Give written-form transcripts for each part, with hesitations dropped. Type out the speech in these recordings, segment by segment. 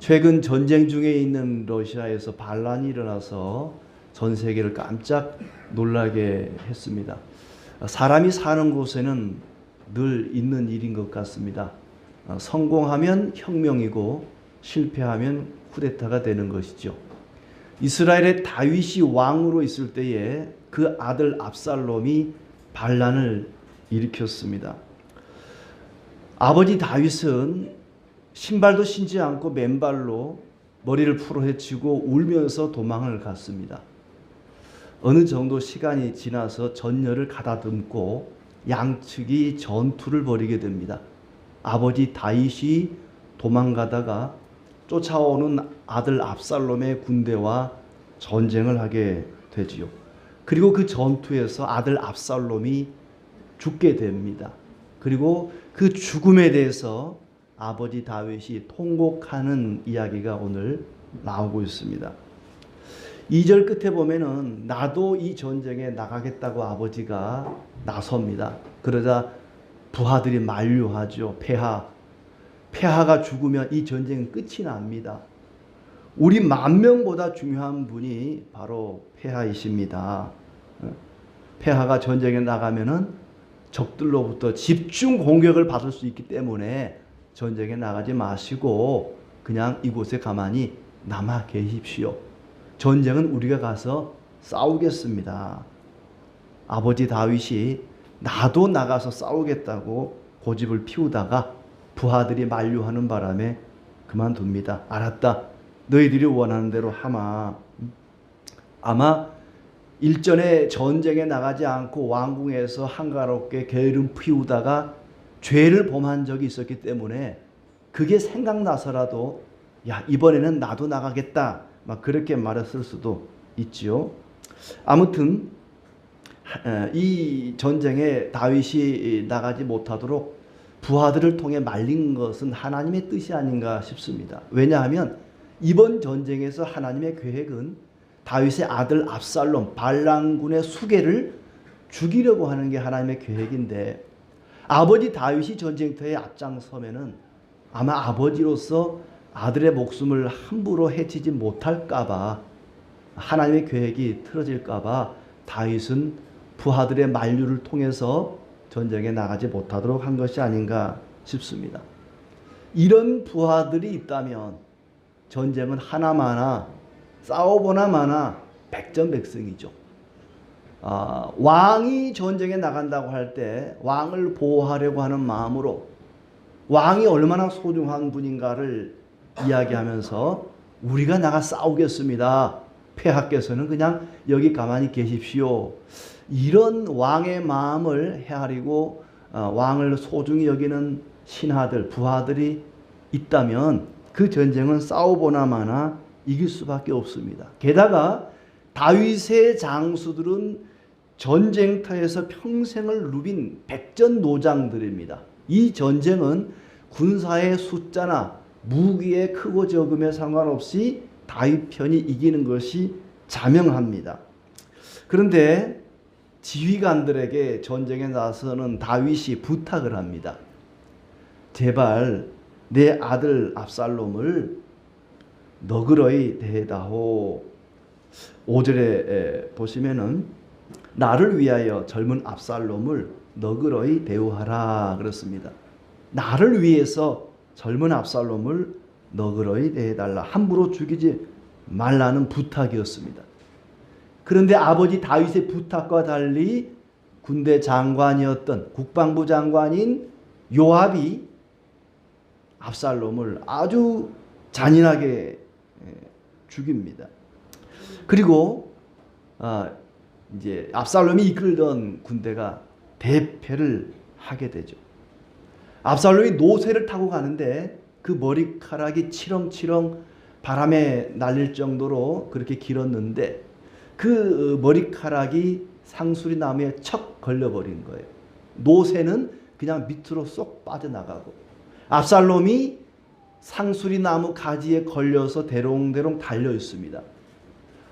최근 전쟁 중에 있는 러시아에서 반란이 일어나서 전 세계를 깜짝 놀라게 했습니다. 사람이 사는 곳에는 늘 있는 일인 것 같습니다. 성공하면 혁명이고 실패하면 쿠데타가 되는 것이죠. 이스라엘의 다윗이 왕으로 있을 때에 그 아들 압살롬이 반란을 일으켰습니다. 아버지 다윗은 신발도 신지 않고 맨발로 머리를 풀어헤치고 울면서 도망을 갔습니다. 어느 정도 시간이 지나서 전열을 가다듬고 양측이 전투를 벌이게 됩니다. 아버지 다윗이 도망가다가 쫓아오는 아들 압살롬의 군대와 전쟁을 하게 되지요. 그리고 그 전투에서 아들 압살롬이 죽게 됩니다. 그리고 그 죽음에 대해서 아버지 다윗이 통곡하는 이야기가 오늘 나오고 있습니다. 2절 끝에 보면은 나도 이 전쟁에 나가겠다고 아버지가 나섭니다. 그러자 부하들이 만류하죠. 폐하가 죽으면 이 전쟁은 끝이 납니다. 우리 10,000명보다 중요한 분이 바로 폐하이십니다. 폐하가 전쟁에 나가면은 적들로부터 집중 공격을 받을 수 있기 때문에 전쟁에 나가지 마시고 그냥 이곳에 가만히 남아 계십시오. 전쟁은 우리가 가서 싸우겠습니다. 아버지 다윗이 나도 나가서 싸우겠다고 고집을 피우다가 부하들이 만류하는 바람에 그만둡니다. 알았다. 너희들이 원하는 대로 하마. 아마 일전에 전쟁에 나가지 않고 왕궁에서 한가롭게 게으름 피우다가 죄를 범한 적이 있었기 때문에 그게 생각나서라도 야 이번에는 나도 나가겠다 막 그렇게 말했을 수도 있지요. 아무튼 이 전쟁에 다윗이 나가지 못하도록 부하들을 통해 말린 것은 하나님의 뜻이 아닌가 싶습니다. 왜냐하면 이번 전쟁에서 하나님의 계획은 다윗의 아들 압살롬 반란군의 수계를 죽이려고 하는 게 하나님의 계획인데 아버지 다윗이 전쟁터에 앞장서면은 아마 아버지로서 아들의 목숨을 함부로 해치지 못할까봐 하나님의 계획이 틀어질까봐 다윗은 부하들의 만류를 통해서 전쟁에 나가지 못하도록 한 것이 아닌가 싶습니다. 이런 부하들이 있다면 전쟁은 하나마나 싸워보나 마나 백전백승이죠. 왕이 전쟁에 나간다고 할 때 왕을 보호하려고 하는 마음으로 왕이 얼마나 소중한 분인가를 이야기하면서 우리가 나가 싸우겠습니다. 폐하께서는 그냥 여기 가만히 계십시오. 이런 왕의 마음을 헤아리고 왕을 소중히 여기는 신하들, 부하들이 있다면 그 전쟁은 싸워보나 마나 이길 수밖에 없습니다. 게다가 다윗의 장수들은 전쟁터에서 평생을 누빈 백전노장들입니다. 이 전쟁은 군사의 숫자나 무기의 크고 적음에 상관없이 다윗 편이 이기는 것이 자명합니다. 그런데 지휘관들에게 전쟁에 나서는 다윗이 부탁을 합니다. 제발 내 아들 압살롬을 너그러이 대다오. 5절에 보시면은 나를 위하여 젊은 압살롬을 너그러이 대우하라 그렇습니다. 나를 위해서 젊은 압살롬을 너그러이 대해달라. 함부로 죽이지 말라는 부탁이었습니다. 그런데 아버지 다윗의 부탁과 달리 군대 장관이었던 국방부 장관인 요압이 압살롬을 아주 잔인하게 죽입니다. 그리고 이제 압살롬이 이끌던 군대가 대패를 하게 되죠. 압살롬이 노새를 타고 가는데 그 머리카락이 치렁치렁 바람에 날릴 정도로 그렇게 길었는데 그 머리카락이 상수리 나무에 척 걸려버린 거예요. 노새는 그냥 밑으로 쏙 빠져나가고 압살롬이 상수리 나무 가지에 걸려서 대롱대롱 달려 있습니다.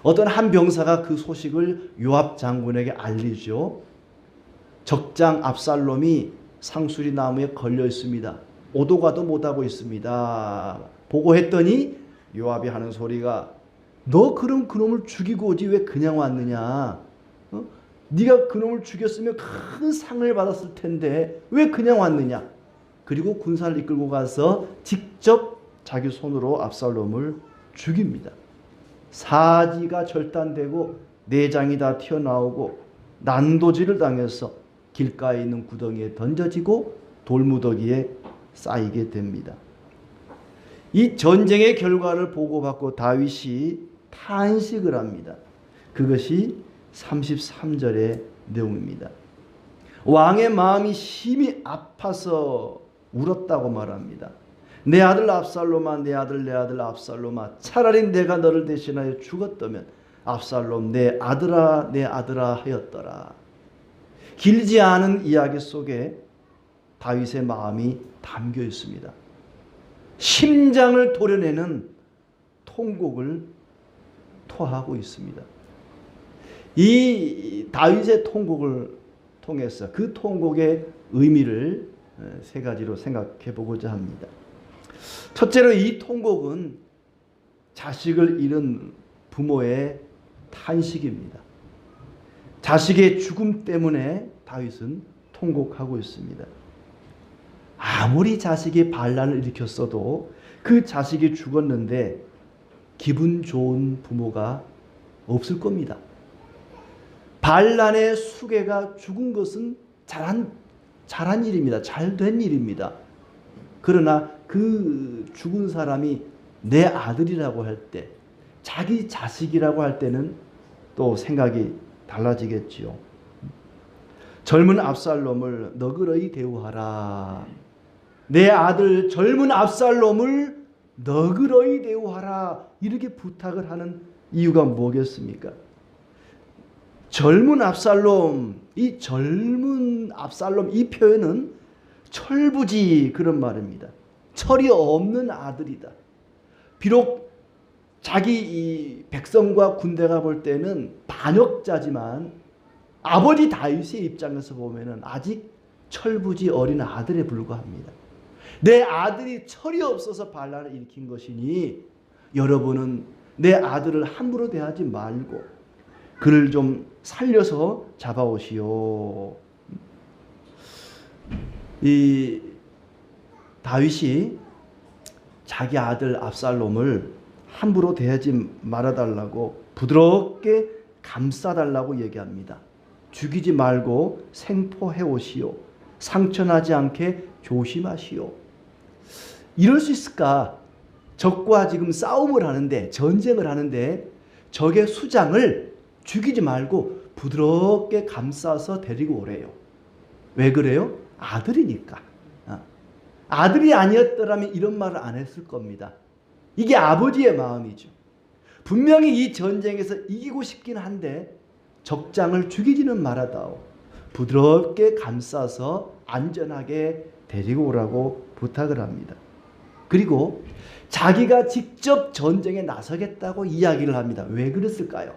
어떤 한 병사가 그 소식을 요압 장군에게 알리죠. 적장 압살롬이 상수리 나무에 걸려 있습니다. 오도 가도 못하고 있습니다. 보고했더니 요압이 하는 소리가 너 그럼 그놈을 죽이고 오지 왜 그냥 왔느냐? 네가 그놈을 죽였으면 큰 상을 받았을 텐데 왜 그냥 왔느냐? 그리고 군사를 이끌고 가서 직접 자기 손으로 압살롬을 죽입니다. 사지가 절단되고 내장이 다 튀어나오고 난도질을 당해서 길가에 있는 구덩이에 던져지고 돌무더기에 쌓이게 됩니다. 이 전쟁의 결과를 보고받고 다윗이 탄식을 합니다. 그것이 33절의 내용입니다. 왕의 마음이 심히 아파서 울었다고 말합니다. 내 아들 압살롬아, 내 아들 압살롬아, 차라리 내가 너를 대신하여 죽었다면 압살롬 내 아들아 하였더라. 길지 않은 이야기 속에 다윗의 마음이 담겨 있습니다. 심장을 도려내는 통곡을 토하고 있습니다. 이 다윗의 통곡을 통해서 그 통곡의 의미를 세 가지로 생각해 보고자 합니다. 첫째로 이 통곡은 자식을 잃은 부모의 탄식입니다. 자식의 죽음 때문에 다윗은 통곡하고 있습니다. 아무리 자식이 반란을 일으켰어도 그 자식이 죽었는데 기분 좋은 부모가 없을 겁니다. 반란의 수괴가 죽은 것은 잘한 일입니다. 잘된 일입니다. 그러나 그 죽은 사람이 내 아들이라고 할 때, 자기 자식이라고 할 때는 또 생각이 달라지겠지요. 젊은 압살롬을 너그러이 대우하라. 내 아들 젊은 압살롬을 너그러이 대우하라. 이렇게 부탁을 하는 이유가 뭐겠습니까? 젊은 압살롬, 이 젊은 압살롬 이 표현은 철부지 그런 말입니다. 철이 없는 아들이다. 비록 자기 이 백성과 군대가 볼 때는 반역자지만 아버지 다윗의 입장에서 보면은 아직 철부지 어린 아들에 불과합니다. 내 아들이 철이 없어서 반란을 일으킨 것이니 여러분은 내 아들을 함부로 대하지 말고 그를 좀 살려서 잡아오시오. 이 다윗이 자기 아들 압살롬을 함부로 대하지 말아달라고 부드럽게 감싸달라고 얘기합니다. 죽이지 말고 생포해 오시오. 상처나지 않게 조심하시오. 이럴 수 있을까? 적과 지금 싸움을 하는데, 전쟁을 하는데 적의 수장을 죽이지 말고 부드럽게 감싸서 데리고 오래요. 왜 그래요? 아들이니까. 아들이 아니었더라면 이런 말을 안 했을 겁니다. 이게 아버지의 마음이죠. 분명히 이 전쟁에서 이기고 싶긴 한데 적장을 죽이지는 말아다오. 부드럽게 감싸서 안전하게 데리고 오라고 부탁을 합니다. 그리고 자기가 직접 전쟁에 나서겠다고 이야기를 합니다. 왜 그랬을까요?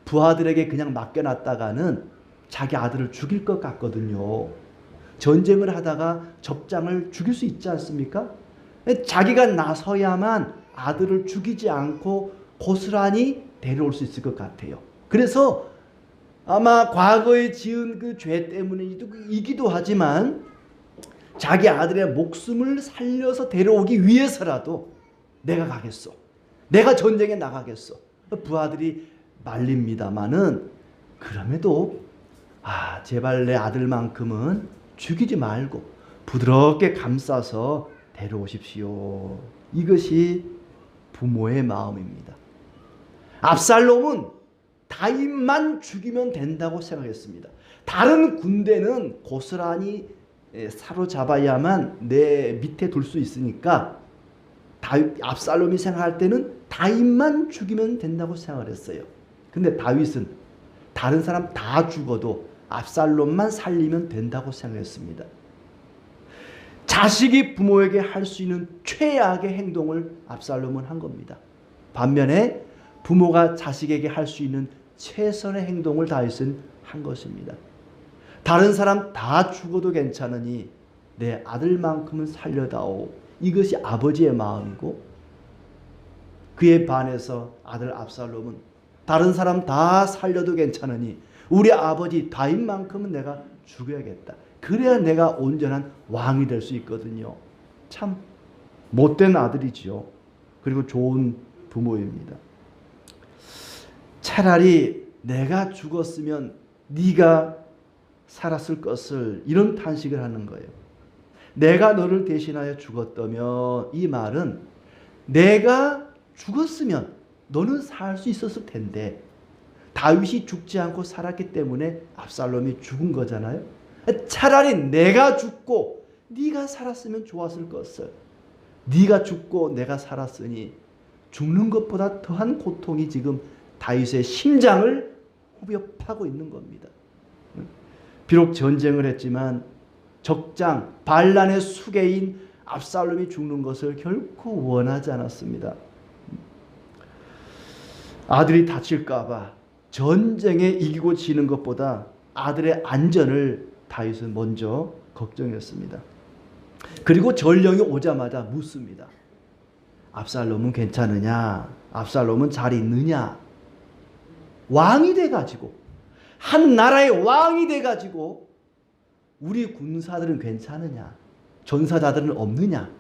부하들에게 그냥 맡겨놨다가는 자기 아들을 죽일 것 같거든요. 전쟁을 하다가 적장을 죽일 수 있지 않습니까? 자기가 나서야만 아들을 죽이지 않고 고스란히 데려올 수 있을 것 같아요. 그래서 아마 과거에 지은 그 죄 때문이기도 하지만 자기 아들의 목숨을 살려서 데려오기 위해서라도 내가 가겠소. 내가 전쟁에 나가겠소. 부하들이 말립니다마는 그럼에도 제발 내 아들만큼은 죽이지 말고 부드럽게 감싸서 데려오십시오. 이것이 부모의 마음입니다. 압살롬은 다윗만 죽이면 된다고 생각했습니다. 다른 군대는 고스란히 사로잡아야만 내 밑에 둘 수 있으니까 압살롬이 생각할 때는 다윗만 죽이면 된다고 생각을 했어요. 근데 다윗은 다른 사람 다 죽어도 압살롬만 살리면 된다고 생각했습니다. 자식이 부모에게 할 수 있는 최악의 행동을 압살롬은 한 겁니다. 반면에 부모가 자식에게 할 수 있는 최선의 행동을 다윗은 한 것입니다. 다른 사람 다 죽어도 괜찮으니 내 아들만큼은 살려다오. 이것이 아버지의 마음이고 그에 반해서 아들 압살롬은 다른 사람 다 살려도 괜찮으니 우리 아버지 다윗만큼은 내가 죽여야겠다. 그래야 내가 온전한 왕이 될 수 있거든요. 참 못된 아들이지요. 그리고 좋은 부모입니다. 차라리 내가 죽었으면 네가 살았을 것을, 이런 탄식을 하는 거예요. 내가 너를 대신하여 죽었다면, 이 말은 내가 죽었으면 너는 살 수 있었을 텐데 다윗이 죽지 않고 살았기 때문에 압살롬이 죽은 거잖아요. 차라리 내가 죽고 네가 살았으면 좋았을 것을, 네가 죽고 내가 살았으니 죽는 것보다 더한 고통이 지금 다윗의 심장을 후벼 파고 있는 겁니다. 비록 전쟁을 했지만 적장 반란의 수괴인 압살롬이 죽는 것을 결코 원하지 않았습니다. 아들이 다칠까 봐 전쟁에 이기고 지는 것보다 아들의 안전을 다윗은 먼저 걱정했습니다. 그리고 전령이 오자마자 묻습니다. 압살롬은 괜찮으냐? 압살롬은 잘 있느냐? 왕이 돼가지고, 한 나라의 왕이 돼가지고 우리 군사들은 괜찮으냐? 전사자들은 없느냐?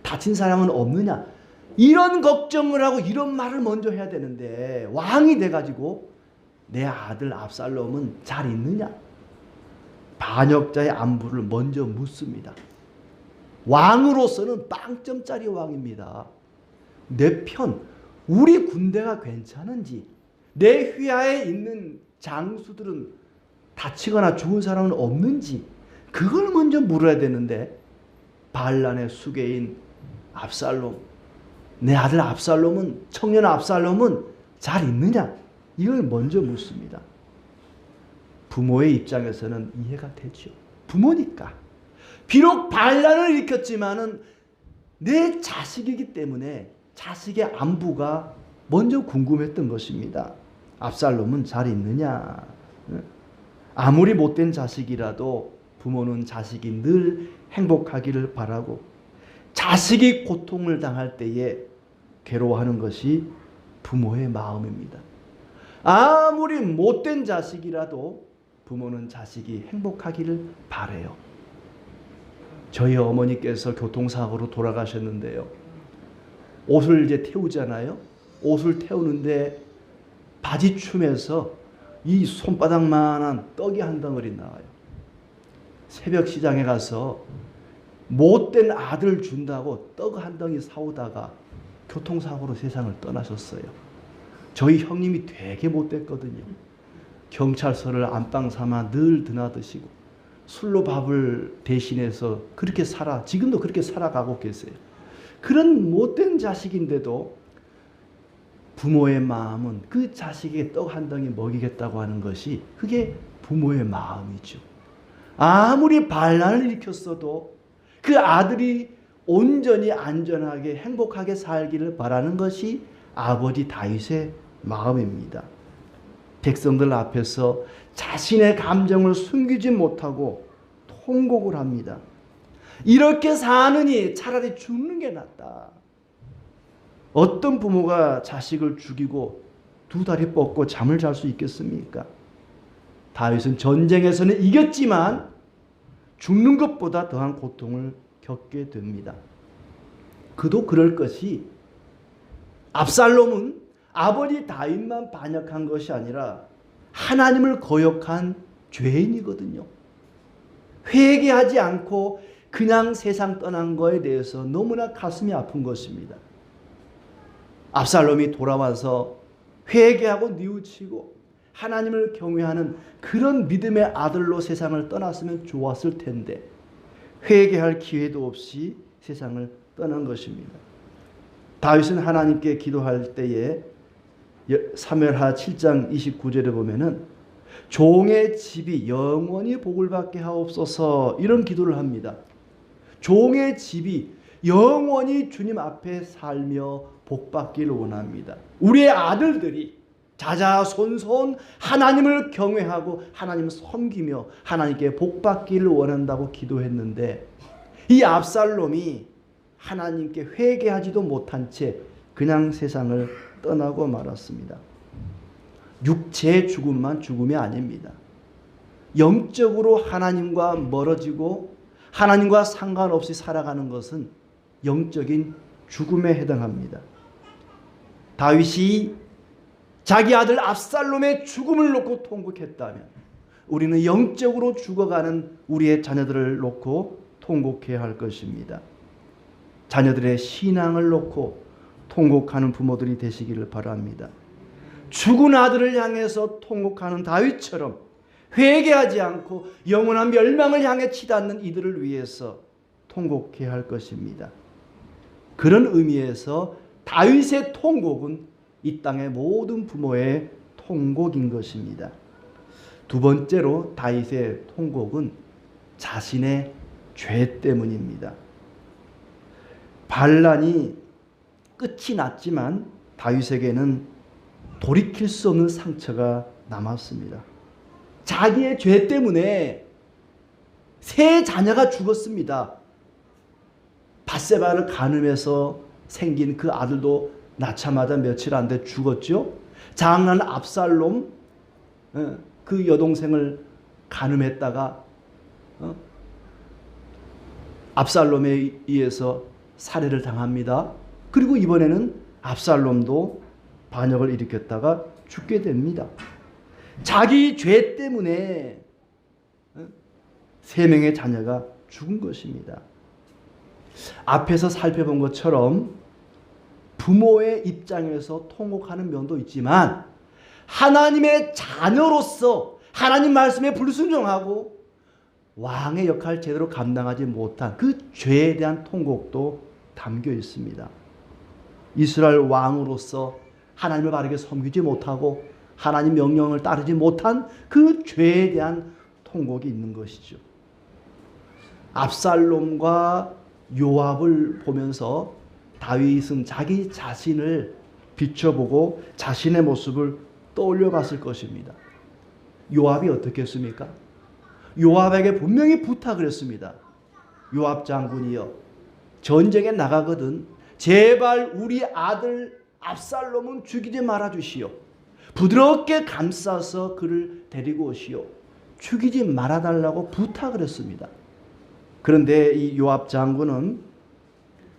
다친 사람은 없느냐? 이런 걱정을 하고 이런 말을 먼저 해야 되는데, 왕이 돼가지고 내 아들 압살롬은 잘 있느냐? 반역자의 안부를 먼저 묻습니다. 왕으로서는 빵점짜리 왕입니다. 내 편, 우리 군대가 괜찮은지, 내 휘하에 있는 장수들은 다치거나 죽은 사람은 없는지, 그걸 먼저 물어야 되는데 반란의 수괴인 압살롬, 내 아들 압살롬은, 청년 압살롬은 잘 있느냐? 이걸 먼저 묻습니다. 부모의 입장에서는 이해가 되죠. 부모니까. 비록 반란을 일으켰지만은 내 자식이기 때문에 자식의 안부가 먼저 궁금했던 것입니다. 압살롬은 잘 있느냐? 아무리 못된 자식이라도 부모는 자식이 늘 행복하기를 바라고, 자식이 고통을 당할 때에 괴로워하는 것이 부모의 마음입니다. 아무리 못된 자식이라도 부모는 자식이 행복하기를 바라요. 저희 어머니께서 교통사고로 돌아가셨는데요. 옷을 이제 태우잖아요. 옷을 태우는데 바지춤에서 이 손바닥만한 떡이 한 덩어리 나와요. 새벽 시장에 가서 못된 아들 준다고 떡 한 덩이 사오다가 교통사고로 세상을 떠나셨어요. 저희 형님이 되게 못됐거든요. 경찰서를 안방 삼아 늘 드나드시고 술로 밥을 대신해서 그렇게 지금도 그렇게 살아가고 계세요. 그런 못된 자식인데도 부모의 마음은 그 자식에게 떡 한 덩이 먹이겠다고 하는 것이, 그게 부모의 마음이죠. 아무리 반란을 일으켰어도 그 아들이 온전히 안전하게 행복하게 살기를 바라는 것이 아버지 다윗의 마음입니다. 백성들 앞에서 자신의 감정을 숨기지 못하고 통곡을 합니다. 이렇게 사느니 차라리 죽는 게 낫다. 어떤 부모가 자식을 죽이고 두 다리 뻗고 잠을 잘 수 있겠습니까? 다윗은 전쟁에서는 이겼지만 죽는 것보다 더한 고통을 겪게 됩니다. 그도 그럴 것이, 압살롬은 아버지 다윗만 반역한 것이 아니라 하나님을 거역한 죄인이거든요. 회개하지 않고 그냥 세상 떠난 거에 대해서 너무나 가슴이 아픈 것입니다. 압살롬이 돌아와서 회개하고 뉘우치고 하나님을 경외하는 그런 믿음의 아들로 세상을 떠났으면 좋았을 텐데 회개할 기회도 없이 세상을 떠난 것입니다. 다윗은 하나님께 기도할 때에 사무엘하 7장 29절에 보면은 종의 집이 영원히 복을 받게 하옵소서, 이런 기도를 합니다. 종의 집이 영원히 주님 앞에 살며 복 받기를 원합니다. 우리의 아들들이 자자손손 하나님을 경외하고 하나님을 섬기며 하나님께 복 받기를 원한다고 기도했는데, 이 압살롬이 하나님께 회개하지도 못한 채 그냥 세상을 떠나고 말았습니다. 육체의 죽음만 죽음이 아닙니다. 영적으로 하나님과 멀어지고 하나님과 상관없이 살아가는 것은 영적인 죽음에 해당합니다. 다윗이 자기 아들 압살롬의 죽음을 놓고 통곡했다면 우리는 영적으로 죽어가는 우리의 자녀들을 놓고 통곡해야 할 것입니다. 자녀들의 신앙을 놓고 통곡하는 부모들이 되시기를 바랍니다. 죽은 아들을 향해서 통곡하는 다윗처럼 회개하지 않고 영원한 멸망을 향해 치닫는 이들을 위해서 통곡해야 할 것입니다. 그런 의미에서 다윗의 통곡은 이 땅의 모든 부모의 통곡인 것입니다. 두 번째로 다윗의 통곡은 자신의 죄 때문입니다. 반란이 끝이 났지만 다윗에게는 돌이킬 수 없는 상처가 남았습니다. 자기의 죄 때문에 세 자녀가 죽었습니다. 밧세바를 간음해서 생긴 그 아들도 낳자마자 며칠 안 돼 죽었죠. 장남 압살롬 그 여동생을 간음했다가 압살롬에 의해서 살해를 당합니다. 그리고 이번에는 압살롬도 반역을 일으켰다가 죽게 됩니다. 자기 죄 때문에 세 명의 자녀가 죽은 것입니다. 앞에서 살펴본 것처럼 부모의 입장에서 통곡하는 면도 있지만 하나님의 자녀로서 하나님 말씀에 불순종하고 왕의 역할을 제대로 감당하지 못한 그 죄에 대한 통곡도 담겨 있습니다. 이스라엘 왕으로서 하나님을 바르게 섬기지 못하고 하나님 명령을 따르지 못한 그 죄에 대한 통곡이 있는 것이죠. 압살롬과 요압을 보면서 다윗은 자기 자신을 비춰보고 자신의 모습을 떠올려 봤을 것입니다. 요압이 어떻게 했습니까? 요압에게 분명히 부탁을 했습니다. 요압 장군이여, 전쟁에 나가거든 제발 우리 아들 압살롬은 죽이지 말아 주시오. 부드럽게 감싸서 그를 데리고 오시오. 죽이지 말아달라고 부탁을 했습니다. 그런데 이 요압 장군은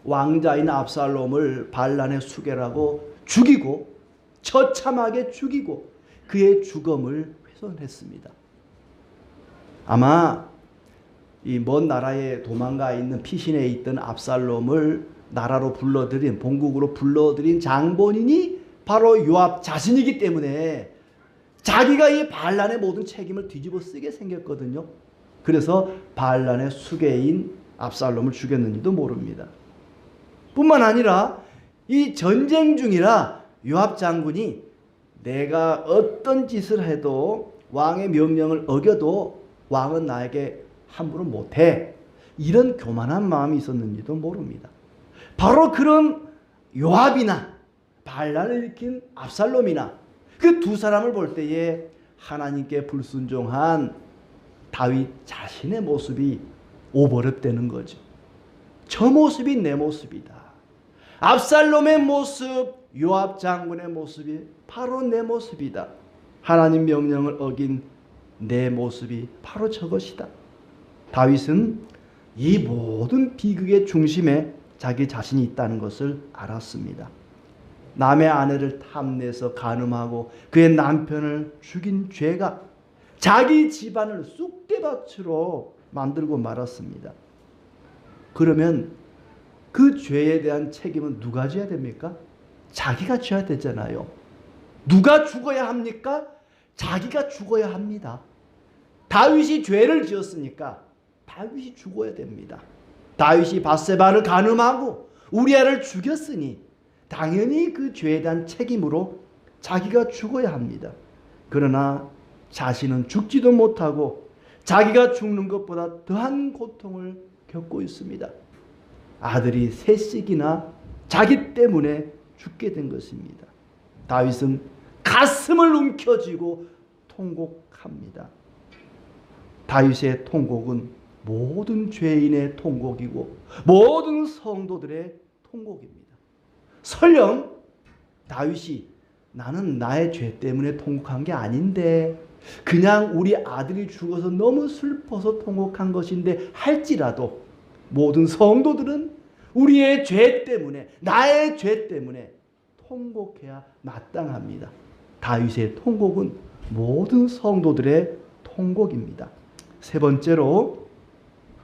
왕자인 압살롬을 반란의 수괴라고 죽이고 처참하게 죽이고 그의 죽음을 훼손했습니다. 아마 이 먼 나라에 도망가 있는 피신해 있던 압살롬을 나라로 불러들인 본국으로 불러들인 장본인이 바로 요압 자신이기 때문에 자기가 이 반란의 모든 책임을 뒤집어 쓰게 생겼거든요. 그래서 반란의 수괴인 압살롬을 죽였는지도 모릅니다. 뿐만 아니라 이 전쟁 중이라 요압 장군이 내가 어떤 짓을 해도 왕의 명령을 어겨도 왕은 나에게 함부로 못해, 이런 교만한 마음이 있었는지도 모릅니다. 바로 그런 요압이나 반란을 일으킨 압살롬이나 그 두 사람을 볼 때에 하나님께 불순종한 다윗 자신의 모습이 오버랩되는 거죠. 저 모습이 내 모습이다. 압살롬의 모습, 요압 장군의 모습이 바로 내 모습이다. 하나님 명령을 어긴 내 모습이 바로 저것이다. 다윗은 이 모든 비극의 중심에 자기 자신이 있다는 것을 알았습니다. 남의 아내를 탐내서 간음하고 그의 남편을 죽인 죄가 자기 집안을 쑥대밭으로 만들고 말았습니다. 그러면 그 죄에 대한 책임은 누가 져야 됩니까? 자기가 져야 되잖아요. 누가 죽어야 합니까? 자기가 죽어야 합니다. 다윗이 죄를 지었으니까 다윗이 죽어야 됩니다. 다윗이 밧세바를 간음하고 우리아를 죽였으니 당연히 그 죄에 대한 책임으로 자기가 죽어야 합니다. 그러나 자신은 죽지도 못하고 자기가 죽는 것보다 더한 고통을 겪고 있습니다. 아들이 셋씩이나 자기 때문에 죽게 된 것입니다. 다윗은 가슴을 움켜쥐고 통곡합니다. 다윗의 통곡은 모든 죄인의 통곡이고 모든 성도들의 통곡입니다. 설령 다윗이 나는 나의 죄 때문에 통곡한 게 아닌데 그냥 우리 아들이 죽어서 너무 슬퍼서 통곡한 것인데 할지라도 모든 성도들은 우리의 죄 때문에 나의 죄 때문에 통곡해야 마땅합니다. 다윗의 통곡은 모든 성도들의 통곡입니다. 세 번째로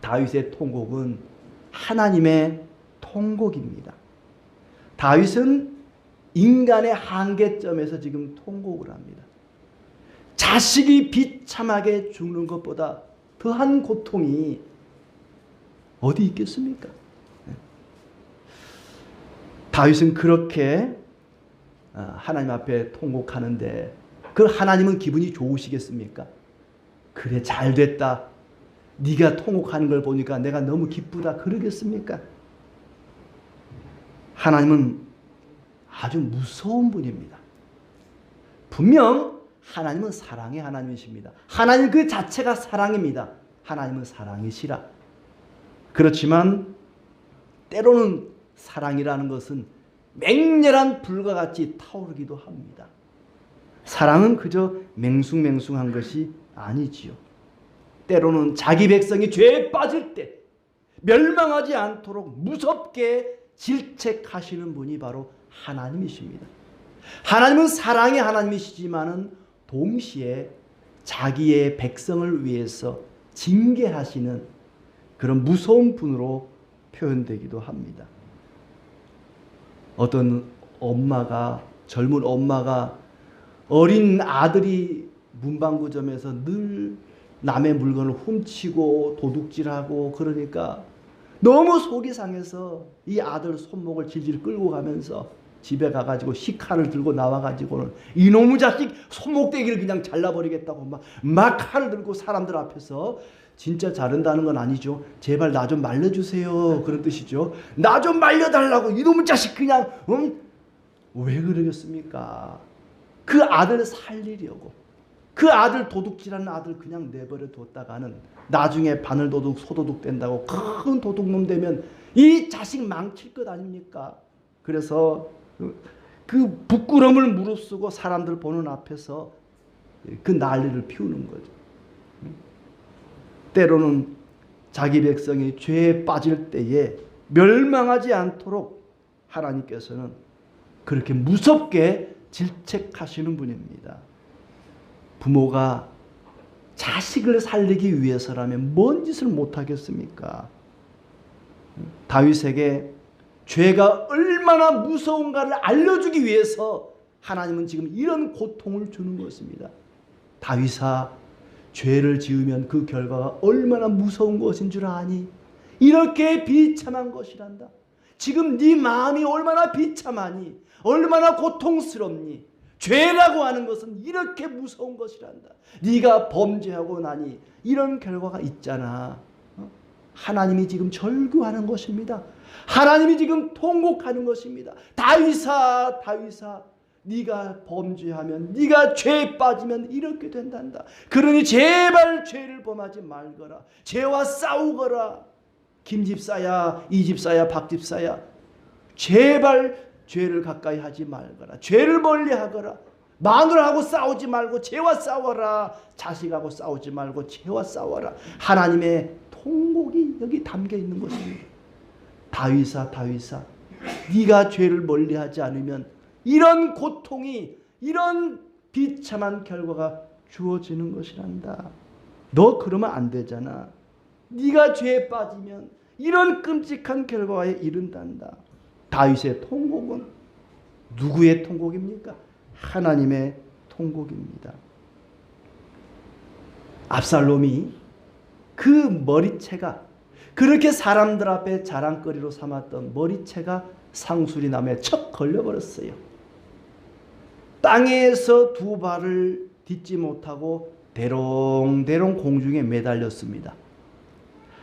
다윗의 통곡은 하나님의 통곡입니다. 다윗은 인간의 한계점에서 지금 통곡을 합니다. 자식이 비참하게 죽는 것보다 더한 고통이 어디 있겠습니까? 다윗은 그렇게 하나님 앞에 통곡하는데 그 하나님은 기분이 좋으시겠습니까? 그래 잘 됐다. 네가 통곡하는 걸 보니까 내가 너무 기쁘다 그러겠습니까? 하나님은 아주 무서운 분입니다. 분명 하나님은 사랑의 하나님이십니다. 하나님 그 자체가 사랑입니다. 하나님은 사랑이시라. 그렇지만 때로는 사랑이라는 것은 맹렬한 불과 같이 타오르기도 합니다. 사랑은 그저 맹숭맹숭한 것이 아니지요. 때로는 자기 백성이 죄에 빠질 때 멸망하지 않도록 무섭게 질책하시는 분이 바로 하나님이십니다. 하나님은 사랑의 하나님이시지만은 동시에 자기의 백성을 위해서 징계하시는 그런 무서운 분으로 표현되기도 합니다. 어떤 엄마가 젊은 엄마가 어린 아들이 문방구점에서 늘 남의 물건을 훔치고 도둑질하고 그러니까 너무 속이 상해서 이 아들 손목을 질질 끌고 가면서 집에 가가지고 식칼을 들고 나와가지고는 이놈의 자식 손목대기를 그냥 잘라버리겠다고 막 칼을 들고 사람들 앞에서 진짜 자른다는 건 아니죠. 제발 나 좀 말려주세요. 그런 뜻이죠. 나 좀 말려달라고 이놈의 자식 그냥 왜 그러겠습니까? 그 아들 살리려고 그 아들 도둑질하는 아들 그냥 내버려 뒀다가는 나중에 바늘도둑 소도둑 된다고 큰 도둑놈 되면 이 자식 망칠 것 아닙니까? 그래서 그 부끄러움을 무릅쓰고 사람들 보는 앞에서 그 난리를 피우는 거죠. 때로는 자기 백성이 죄에 빠질 때에 멸망하지 않도록 하나님께서는 그렇게 무섭게 질책하시는 분입니다. 부모가 자식을 살리기 위해서라면 뭔 짓을 못하겠습니까? 다윗에게 죄가 얼마나 무서운가를 알려주기 위해서 하나님은 지금 이런 고통을 주는 것입니다. 다윗아, 죄를 지으면 그 결과가 얼마나 무서운 것인 줄 아니? 이렇게 비참한 것이란다. 지금 네 마음이 얼마나 비참하니? 얼마나 고통스럽니? 죄라고 하는 것은 이렇게 무서운 것이란다. 네가 범죄하고 나니 이런 결과가 있잖아. 하나님이 지금 절규하는 것입니다. 하나님이 지금 통곡하는 것입니다. 다윗아, 다윗아, 네가 범죄하면 네가 죄에 빠지면 이렇게 된단다. 그러니 제발 죄를 범하지 말거라. 죄와 싸우거라. 김집사야, 이집사야, 박집사야, 제발 죄를 가까이 하지 말거라. 죄를 멀리하거라. 마누라하고 싸우지 말고 죄와 싸워라. 자식하고 싸우지 말고 죄와 싸워라. 하나님의 통곡이 여기 담겨 있는 것입니다. 다윗아, 다윗아, 네가 죄를 멀리하지 않으면 이런 고통이, 이런 비참한 결과가 주어지는 것이란다. 너 그러면 안 되잖아. 네가 죄에 빠지면 이런 끔찍한 결과에 이른단다. 다윗의 통곡은 누구의 통곡입니까? 하나님의 통곡입니다. 압살롬이 그 머리채가, 그렇게 사람들 앞에 자랑거리로 삼았던 머리채가 상수리나무에 척 걸려버렸어요. 땅에서 두 발을 딛지 못하고 대롱대롱 공중에 매달렸습니다.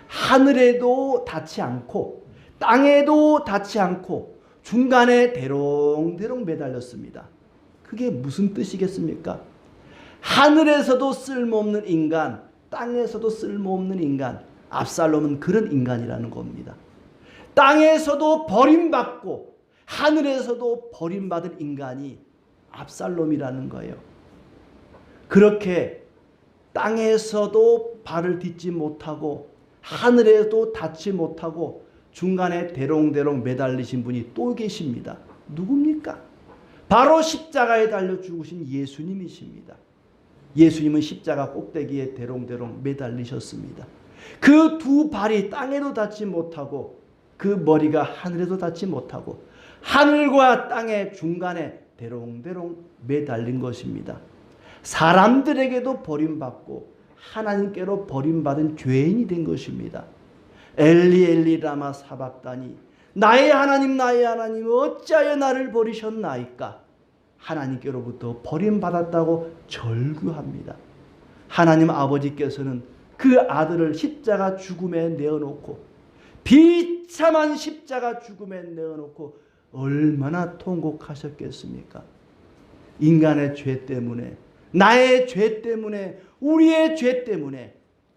하늘에도 닿지 않고 땅에도 닿지 않고 중간에 대롱대롱 매달렸습니다. 그게 무슨 뜻이겠습니까? 하늘에서도 쓸모없는 인간, 땅에서도 쓸모없는 인간, 압살롬은 그런 인간이라는 겁니다. 땅에서도 버림받고 하늘에서도 버림받은 인간이 압살롬이라는 거예요. 그렇게 땅에서도 발을 딛지 못하고 하늘에도 닿지 못하고 중간에 대롱대롱 매달리신 분이 또 계십니다. 누굽니까? 바로 십자가에 달려 죽으신 예수님이십니다. 예수님은 십자가 꼭대기에 대롱대롱 매달리셨습니다. 그 두 발이 땅에도 닿지 못하고 그 머리가 하늘에도 닿지 못하고 하늘과 땅의 중간에 대롱대롱 매달린 것입니다. 사람들에게도 버림받고 하나님께로 버림받은 죄인이 된 것입니다. 엘리 엘리 라마 사박다니 나의 하나님 어찌하여 나를 버리셨나이까. 하나님께로부터 버림받았다고 절규합니다. 하나님 아버지께서는 그 아들을 십자가 죽음에 내어놓고 비참한 십자가 죽음에 내어놓고 얼마나 통곡하셨겠습니까? 인간의 죄 때문에, 나의 죄 때문에, 우리의 죄 때문에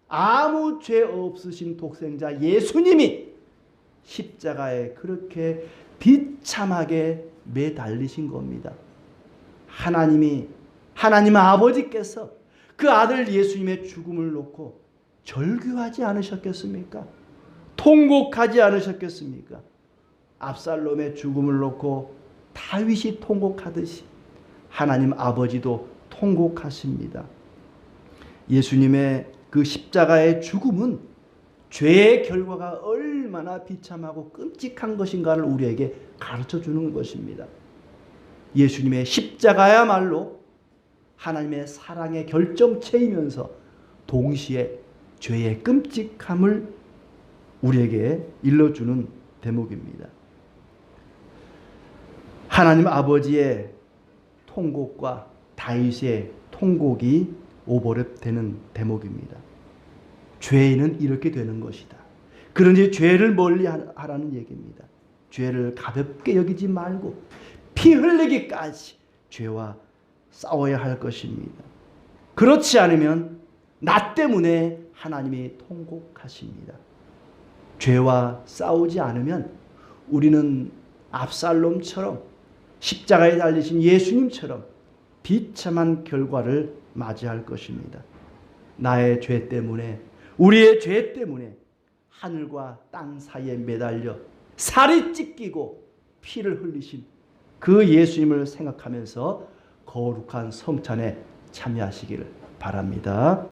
아무 죄 없으신 독생자 예수님이 십자가에 그렇게 비참하게 매달리신 겁니다. 하나님 아버지께서 그 아들 예수님의 죽음을 놓고 절규하지 않으셨겠습니까? 통곡하지 않으셨겠습니까? 압살롬의 죽음을 놓고 다윗이 통곡하듯이 하나님 아버지도 통곡하십니다. 예수님의 그 십자가의 죽음은 죄의 결과가 얼마나 비참하고 끔찍한 것인가를 우리에게 가르쳐 주는 것입니다. 예수님의 십자가야말로 하나님의 사랑의 결정체이면서 동시에 죄의 끔찍함을 우리에게 일러주는 대목입니다. 하나님 아버지의 통곡과 다윗의 통곡이 오버랩되는 대목입니다. 죄인은 이렇게 되는 것이다. 그러니 죄를 멀리 하라는 얘기입니다. 죄를 가볍게 여기지 말고 피 흘리기까지 죄와 싸워야 할 것입니다. 그렇지 않으면 나 때문에 하나님이 통곡하십니다. 죄와 싸우지 않으면 우리는 압살롬처럼 십자가에 달리신 예수님처럼 비참한 결과를 맞이할 것입니다. 나의 죄 때문에, 우리의 죄 때문에 하늘과 땅 사이에 매달려 살이 찢기고 피를 흘리신 그 예수님을 생각하면서 거룩한 성찬에 참여하시기를 바랍니다.